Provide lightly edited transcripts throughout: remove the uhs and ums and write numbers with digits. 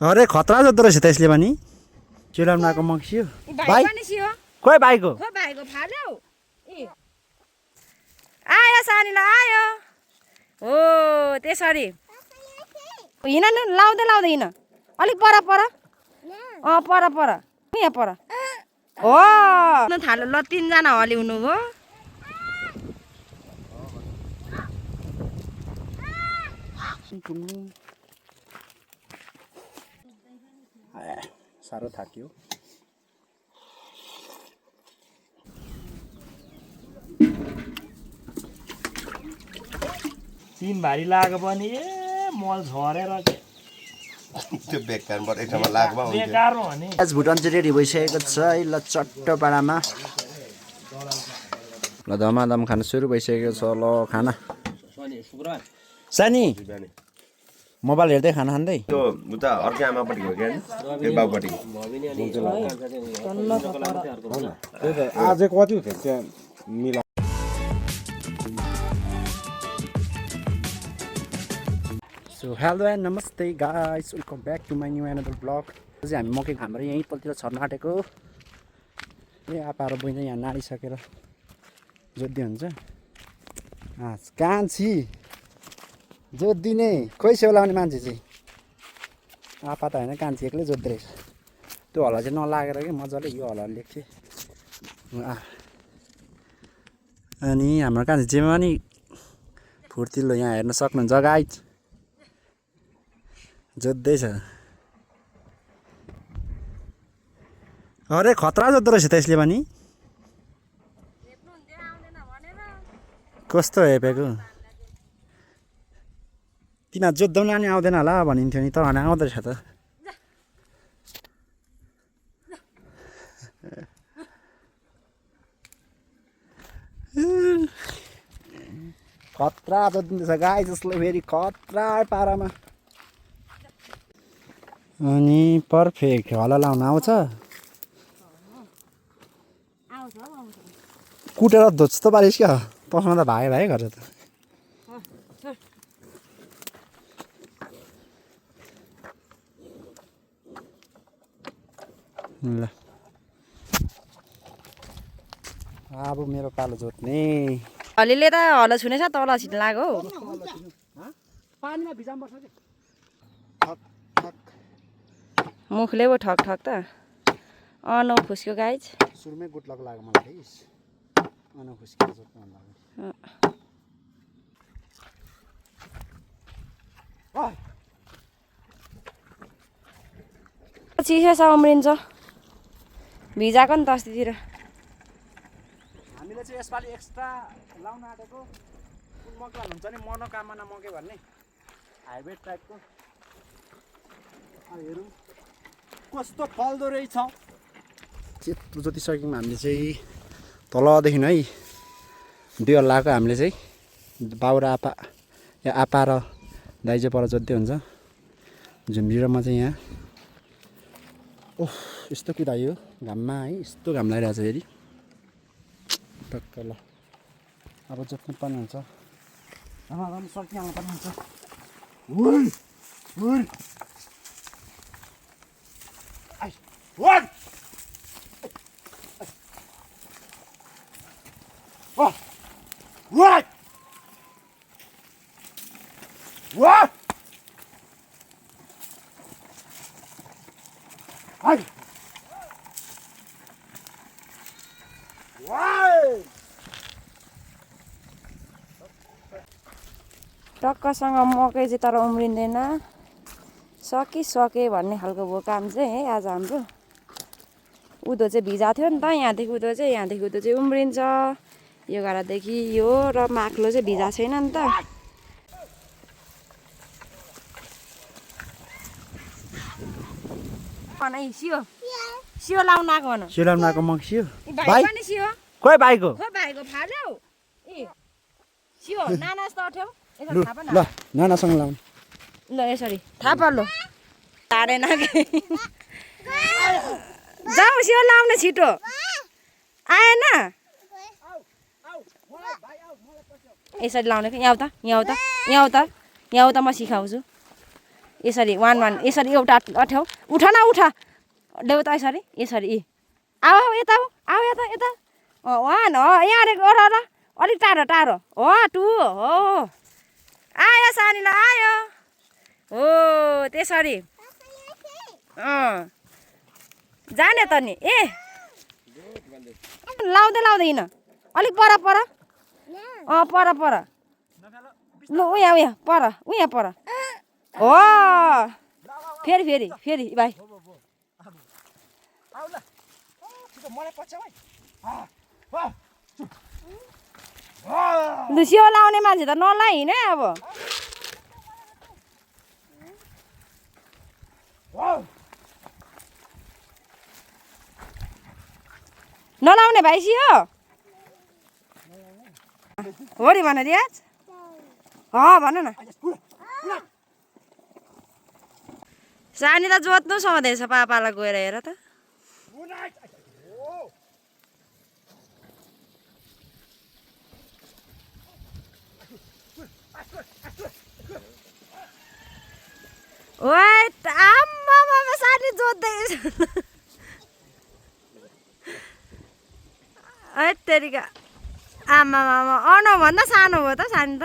अरे खतरा जोत्दो रहेछ त यसले पनि चिलाउनाको मक्सियो भाइ खोइ भाइको फाल्यो आयो सानीलाई आयो हो त्यसरी हिँड न लाउँदै लाउँदै हिँड अलिक पर पर पर पर यहाँ पर हो थाल्यो ल 3 जना हल्लिउनु भयो साह्रो थाक्यो चिन भारी लाग्यो पनि ए मल झरेर त्यो बेकारबाट एक ठाउँमा लाग्मा हुन्थ्यो बेकार हो नि आज भुटान चाहिँ रेडी भइसकेको छ है ल चट्टपाडामा ल धमाधम खाना सुरु भइसकेको छ ल खाना सानी मोबाइल हेर्दै खाना खाँदै त्यो उता अर्कै आमापट्टि हो क्या त्यो बाबुपट्टि आज कति त्यहाँ मिला सो हेलो एन्ड नमस्ते guys welcome back to my new another blog चाहिँ हामी मकै हाम्रो यहीँ पल्तिर छर्न आँटेको ए आपाहरू बहिनी यहाँ नाडिसकेर जोत्दै हुन्छ कान्छी जोत्दिने खोइ सेउलाउने मान्छे चाहिँ आपा त होइन कान्छी एक्लै जोत्दो रहेछ त्यो हल्ला चाहिँ नलागेर कि मजाले यो हल्ला लेख्थेँ अनि हाम्रो कान्छी चाहिँ पनि फुर्तिलो यहाँ हेर्न सक्नुहुन्छ गाइस जोत्दैछ अरे खतरा जोत्दो रहेछ त यसले पनि कस्तो हेपेको तिनीहरू जोत्दा पनि आउँदैन होला भनिन्थ्यो नि तर आउँदो रहेछ त खतरा जोत्दिँदैछ गाई जसले फेरि खतरा पारामा अनि पर्फेक्ट हला लाउन आउँछ कुटेर धोज्छ त पारिस क्या तँसँग त भाइ भाइ गर्छ त ल अब मेरो पालो जोत्ने हल्लीले त हलो छुनेछ तल छिट लाग्यो पानीमा भिजाम बस्छ मुखले पो ठक ठक त नौ फुस्क्यो गाइज सुरुमै गुड लक लाग्यो मलाई अनि खुस्किएर जोत्नु मन लाग्यो चिसो छ उम्रिन्छ भिजाएको नि त अस्तितिर हामीले चाहिँ यसपालि एक्स्ट्रा लाउन आँटेको मकै हुन्छ नि मनोकामना मकै भन्ने हाइब्रिड टाइपको हेरौँ कस्तो फल्दो रहेछ त्यत्रो जोतिसक्यौँ हामीले चाहिँ तलदेखि है दुई हल्लाको हामीले चाहिँ बाउ र आपा या आपा र दाइजो पर जोत्दै हुन्छ झुम्री र म चाहिँ यहाँ ओह यस्तो कुदायो घाममा है यस्तो घाम लागिरहेको छ फेरि टक्क ल अब जोत्नु पर्ने हुन्छ सकिहाल्नु पर्ने हुन्छ What? What? What? What? Hey! Why? टक्कसँग मकै चाहिँ तर उम्रिँदैन सके भन्ने खालको भयो काम चाहिँ है आज हाम्रो उँधो चाहिँ भिजाएको थियो नि त यहाँदेखि उँधो चाहिँ उम्रिन्छ यो गाडादेखि यो र माक्लो चाहिँ भिजाएको छैन नि त सियो लाउन आएको भन सिलाउन आएको मक्सियो भाइ पनि सियो खोइ भाइको भाइको फाल्यो सियो नाना जस्तो अठ्याउ ल नानासँग लाउनु ल यसरी थाहा पर्लो हारेन जाऊ सियो लाउन छिटो आएन यसरी लाउने यहाँ उता म सिकाउँछु यसरी 1 1 यसरी एउटा अठ्याउ उठ न उठ देऊ त यसरी यसरी आऊ यता आऊ यता यता 1 हो यहाँ र अलिक टाढो टाढो हो 2 हो आयो सानीला आयो हो त्यसरी जाने त नि ए लाउँदै हिँड अलिक पर पर पर लु उहाँ पर हो फेरि भाइ लुसियो लाउने मान्छे त नलाइ हिँडे अब नलाउने भाइ सियो हो नि भन रियाज भन न सानी त जोत्नु सधैँछ पापालाई गएर हेर त ओइ आम्मा सानी जोत्दै तेरिका आमा भन्दा सानो भयो त सानी त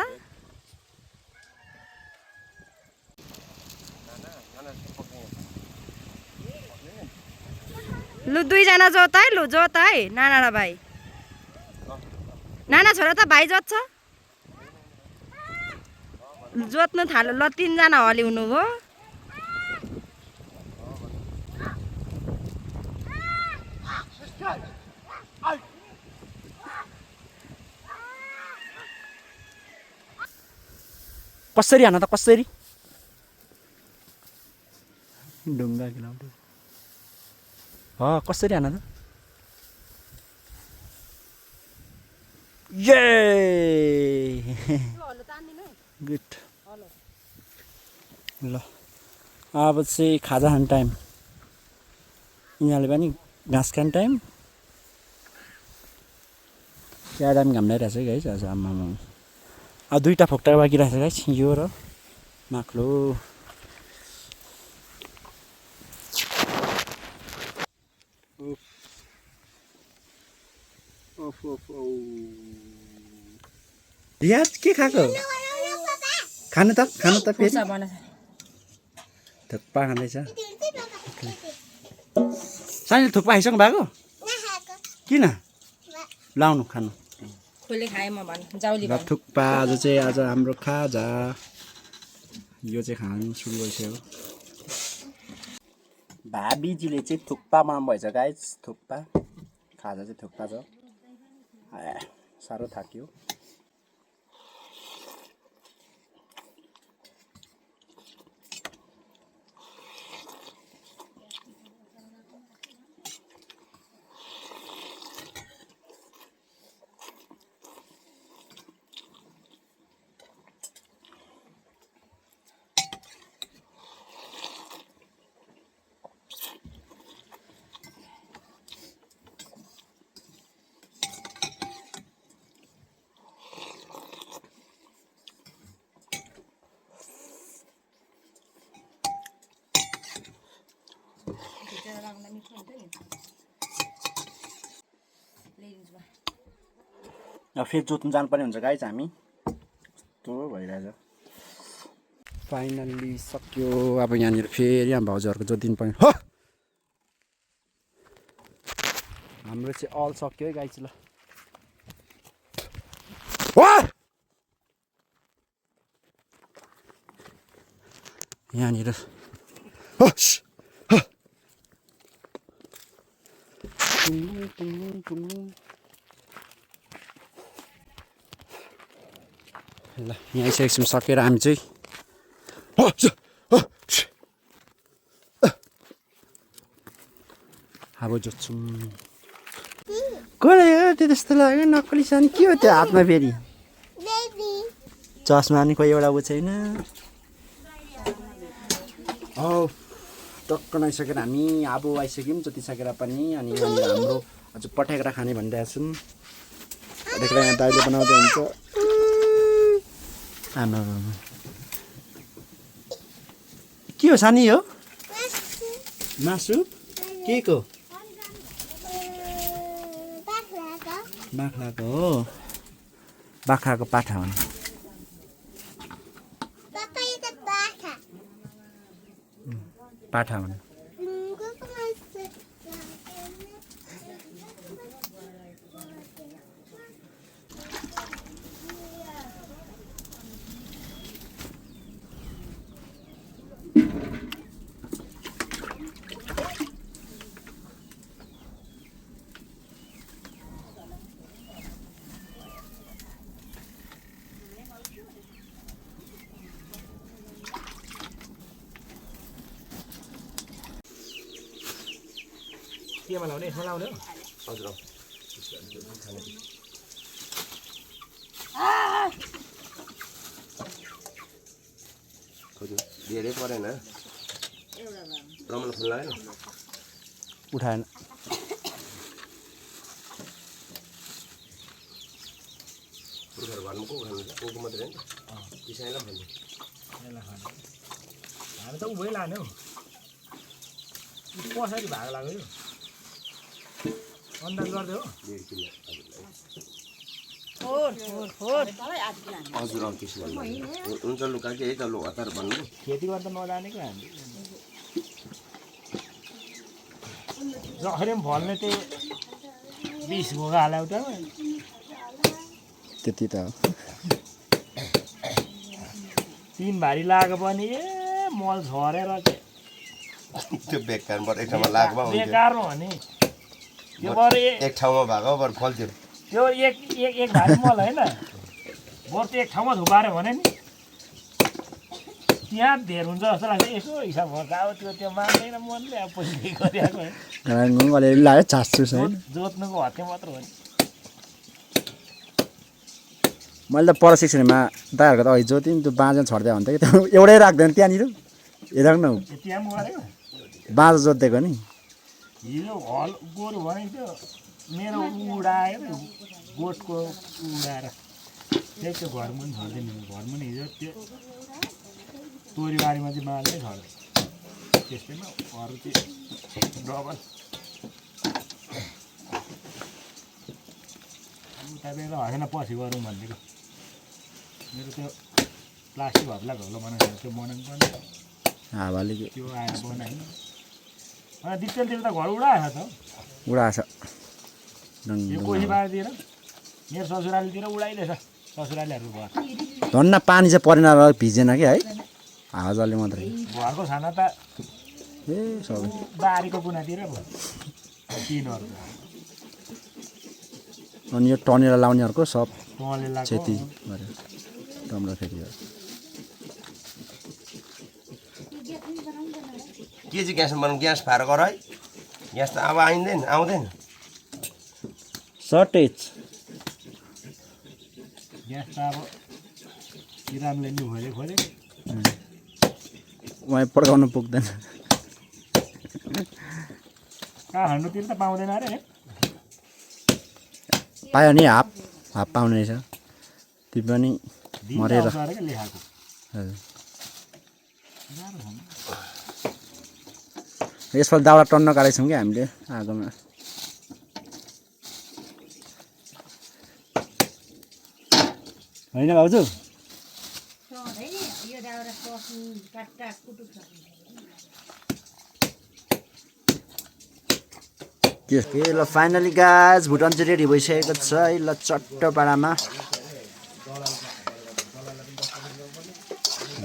लु 2 जना जोत है लु जोत है नाना र भाइ नाना छोरा त भाइ जोत्छ जोत्नु थाल्यो ल 3 जना हली हुनुभयो कसरी हान त कसरी ढुङ्गा किलाउँदै कसरी हान त ये गुड ल अब चाहिँ खाजा खाने टाइम यिनीहरूले पनि घाँस खाने टाइम क्या दामी घाम लगाइरहेको छ है गाइस आज आम्मामा अब 2टा फोक्टा बाँकी रहेछ गाइस यो र माक्लो याद के खाएको खानु त फेरि थुक्पा खाँदैछ सानो थुक्पा खाइसक्नु भएको किन लाउनु खानु खोले खाएँ म भने जाउली र थुक्पा आज चाहिँ आज हाम्रो खाजा यो चाहिँ खानु सुरु गरिसक्यो भाबीजीले चाहिँ थुक्पा बनाउनु भएछ गाइस थुक्पा खाजा चाहिँ थुक्पा छ साह्रो थाक्यो अब फेरि जोत्नु जानुपर्ने हुन्छ गाइस हामी कस्तो भइरहेछ फाइनल्ली सक्यो अब यहाँनिर फेरि यहाँ भाउजूहरूको जोतिनु पर्ने हो हाम्रो चाहिँ अल सक्यो है गाइस ल यहाँनिर ल यहाँ आइसकेपछि सकेर हामी चाहिँ अब जोत्छौँ कसले हो त्यो त्यस्तो लाग्यो नक्कली सानो के हो त्यो हातमा फेरि चस्मा नि कोही एउटा ऊ छैन हौ टक्क आइसकेर हामी अब आइसक्यौँ जोतिसकेर पनि अनि यहाँनिर हाम्रो आज पटेक्रा खाने भनिरहेको छौँ पटेक्रा यहाँ दाइले बनाउँदै हुन्छ आमा के हो सानी हो मासु के को बाख्राको हो बाख्राको पाठा हो पाठा हो केमा लाउने यसमा लाउने हो हजुर खोज्नु धेरै परेन रमल फुल लाग्यो उठाएन पुर्खाहरू घरमा को खानु को मात्रै होइन पिसाइला भन्नु हामी त उभै लाने हौ कसरी भाग लाग्यो यो अन्दाज गर्दै हो 1.5 किलो हजुर हजुर त्यसो भन्नु हुन्छ लुका के है त लु हतार भन्नु खेती गर्न नजानेको हामी जखरी पनि फल्ने त्यही 20 घोगा हाल्यो एउटामा त्यति त हो 3 भारी लाग्यो पनि ए मल झरेर के त्यो बेकारबाट एक ठाउँमा लाग्मा हुन्थ्यो बेकार हो नि त्यो बरु एक ठाउँमा भएको बरु फल्थ्यो त्यो एक भारी मल होइन बरु त्यो एक ठाउँमा थुपार्यो भने नि त्यहाँ धेर हुन्छ जस्तो लाग्छ यसो हिसाब गर्दा अब त्यो मान्दैन मनले अब पछि गरिरहेको है अलिअलि लाग्यो चासुस है जोत्नुको हत्या मात्र हो नि मैले त प्रशिक्षणमा दाइहरूको त अघि जोतिन् त्यो बाँझो छर्दै भन्थ्यो कि त्यो एउटै राख्दैन त्यहाँनिर हेरौँ न त्यहाँ पनि गरेको बाँझो जोतिदिएको नि हिजो हल गोरु भने त्यो मेरो उडायो गोठको उडाएर त्यही त्यो घरमा पनि झर्दैन घरमा पनि हिजो त्यो तोरीबारीमा चाहिँ मालमै झर्दैन त्यस्तैमा अरू चाहिँ डबल उता बेला होइन पछि गरौँ भनेको मेरो त्यो प्लास्टिक हप्ला घोलो बनाएको त्यो बनाउनु पर्ने हावाले त्यो आएर बनाएन अनि दिक्तेलतिर त घर उडाएको छ उडाएछ यो कोही बारतिर मेरो ससुरालीतिर उडाइदिएछ ससुरालीहरू घर धन्न पानी चाहिँ परेन र भिजेन कि है हावाले मात्रै घरको खाना त ए सबै बारीको कुनातिर भयो टिनहरू अनि यो टनेर लाउनेहरूको सब तँले लाग्छ क्षति गऱ्यो राम्रो खेती गर्यो के चाहिँ ग्यासमा बनाउनु ग्यास फाएर गर है ग्यास त अब आउँदैन सर्टेज ग्यास त अब किरानले नि खोले उहाँ पड्काउनु पुग्दैन कहाँ हान्नुतिर त पाउँदैन अरे पायो नि हाफ पाउने रहेछ त्यो पनि मरेर अरे क्या लेखाएको हजुर यसपालि दाउरा टन्न काटेको छौँ कि हामीले आगोमा होइन भाउजू के ल फाइनली गाज भुटान चाहिँ रेडी भइसकेको छ है ल चट्टपाडामा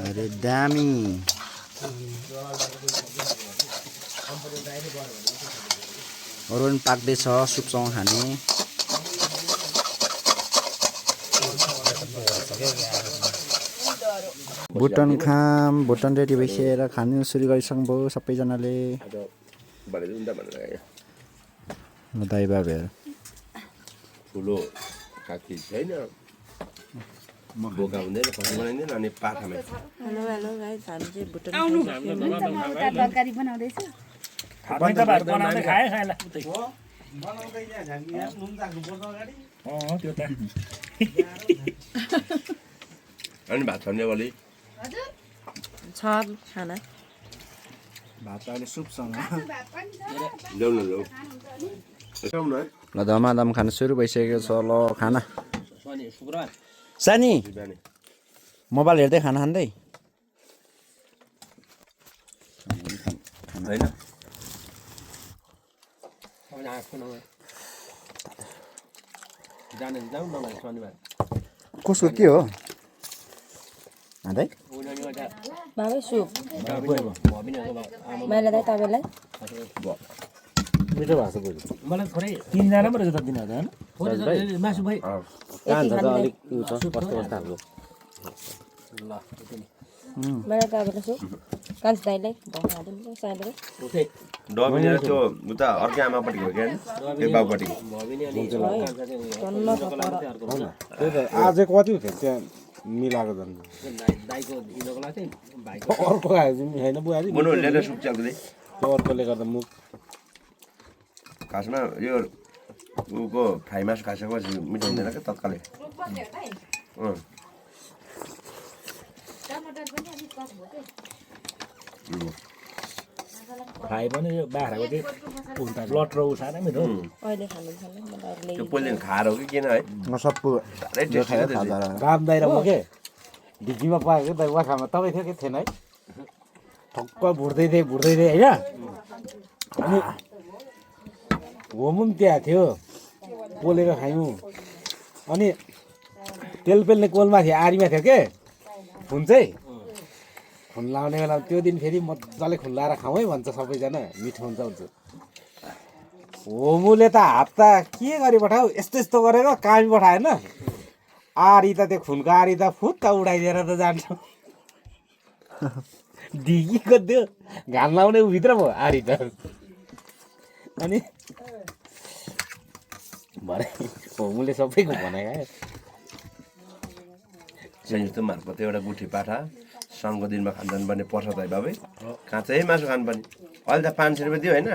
अरे दामी अरू पनि पाक्दैछ सुपसँग खाने भुटान खाम भुटान रेडी भइसकेर खानु सुरु गरिसक्नुभयो सबैजनाले दाइ बाबेहरू ठुलो काकी छैन बोका हुँदैन खसी बनाइँदैन अनि पाखामा हेलो गाइस हामी चाहिँ भुटान तरकारी बनाउँदैछु बनाउँदै खाए खाएला त्यो त अनि भात छन्ने वाली छ खाना भात अहिले सुपसँग ल्याउन ल्याउ ल्याउन है ल धमाधम खाना सुरु भइसकेको छ ल खाना सानी बिहानै मोबाइल हेर्दै खाना खाँदै होइन कसको के हो खाँदै बाबै सुप मैले दाइ तपाईँलाई मिठो भएको छ बरु मलाई थोरै 3 जना मात्रै जता दिनु होइन मासु भाइ कान्छ चाहिँ अलिक उ छ कस्तो कस्तो खालको मैले तपाईँलाई सुप कान्छ दाइलाई भनिहाल्नु साइडले डबिने त्यो उता अर्कै आमापट्टिको हो क्या त्यो बाबुपट्टिको धन्न छ पर होइन त्यही त आज कति खेल त्यहाँ मिलाएको झन् अर्को खायो चाहिँ होइन बुहारी मुनु लिएर सुप चल्दै त्यो अर्कोले गर्दा मुख खासमा यो उको फ्राई मासु खाइसकेपछि मिठो हुँदैन क्या तत्कालै फ्राई पनि यो बाख्राको चाहिँ ब्लड र उठाएर मिठो अहिले खानु छैन मलाई त्यो पहिला खाएर हो कि किन है सबको साह्रै टेस्टी क्या त्यो चाहिँ। राम दाइ र म के ढिकीमा पाएको दाइ वाखामा तपाईँ थियो कि थिएन है ठक्क भुट्दै थिएँ होइन अनि होम पनि त्यहाँ थियो पोलेको खायौँ अनि तेल पेल्ने कोलमा थियो आरीमा थियो के खुन चाहिँ खुन लाउने बेला त्यो दिन फेरि मजाले खुन लाएर खाउँ है भन्छ सबैजना मिठो हुन्छ होमुले त हात त के गरी पठाऊ यस्तो यस्तो गरेको कामी पठाएन आरी त त्यो खुनको आरी त फुत्त उडाइदिएर त जान्छ ढिकीको त्यो घाम लाउने भित्र भयो आरी त अनि भरे होमुले सबैको भनेको है संयुक्त मार्फत एउटा गुठी पाठा सङ्घको दिनमा खान्छन् भने प्रसाद है बाबै काँचै मासु खानुपर्ने अहिले त 500 रुपियाँ दियो होइन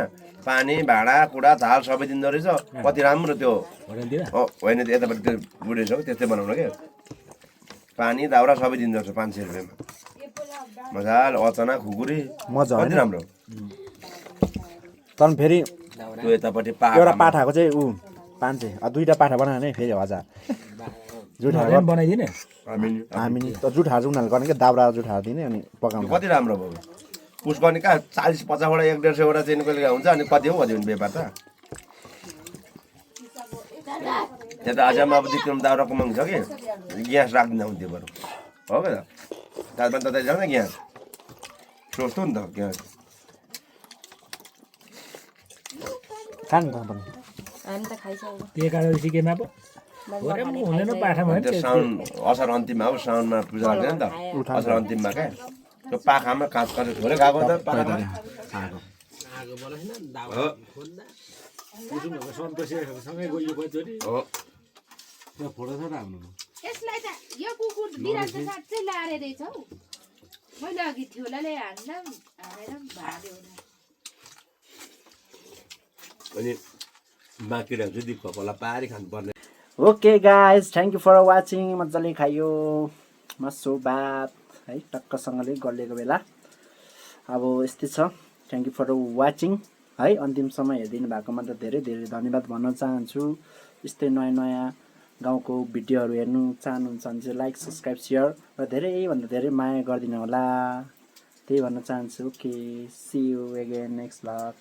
पानी भाँडा कुडा थाल सबै दिँदो रहेछ कति राम्रो त्यो होइन त्यो यतापट्टि त्यो बुढेछ हो त्यस्तै बनाउनु क्या पानी दाउरा सबै दिँदो रहेछ 500 रुपियाँमा मजाले अचाना खुकुरी मजा कति राम्रो तर फेरि त्यो यतापट्टि एउटा पाठाको चाहिँ ऊ 500 दुईवटा पाठा बनायो भने फेरि 1000 जुठा बनाइदिने हामी नि त जुठा उनीहरूले गर्ने क्या दाउरा जुठा दिने अनि पकाउने कति राम्रो भयो पुस गर्ने कहाँ 40-50 वटा 150 वटा चाहिँ कहिले हुन्छ अनि कति हो भने व्यापार त त्यहाँ त आजमा अब विक्रम दाउराको माग छ कि ग्यास राखिदिँदा हुन्थ्यो बरु हो क्या त दाजमा त जान्छ ग्यास सोच्थ्यो नि त ग्यास खानु त पनि हामी त खाइसक्यो के एकादशी केमा पो हुँदैन पाठामा त्यो साउन असार अन्तिममा अब साउनमा पूजा गर्दैन नि त असार अन्तिममा क्या त्यो पाखामा काँच काँच थोरै खाएको त पाखामा हो त्यो फोटो छ त हाम्रो यसलाई त यो कुकुर बिरालो त साँच्चै लारे रहेछ हौ मैले अघि थ्योलाले हानेर भाल्यो अनि बाँकी राख्छु दिप कपला पारी खानुपर्ने okay guys thank you for watching मजाले खायो मासु भात है टक्कसँगले गलेको बेला अब यस्तै छ थ्याङ्क यू फर वाचिङ है अन्तिमसम्म हेरिदिनु भएकोमा त धेरै धेरै धन्यवाद भन्न चाहन्छु यस्तै नयाँ नयाँ गाउँको भिडियोहरू हेर्नु चाहनुहुन्छ भने चाहिँ लाइक सब्सक्राइब सेयर र धेरैभन्दा धेरै माया गरिदिनु होला त्यही भन्न चाहन्छु okay see you again next vlog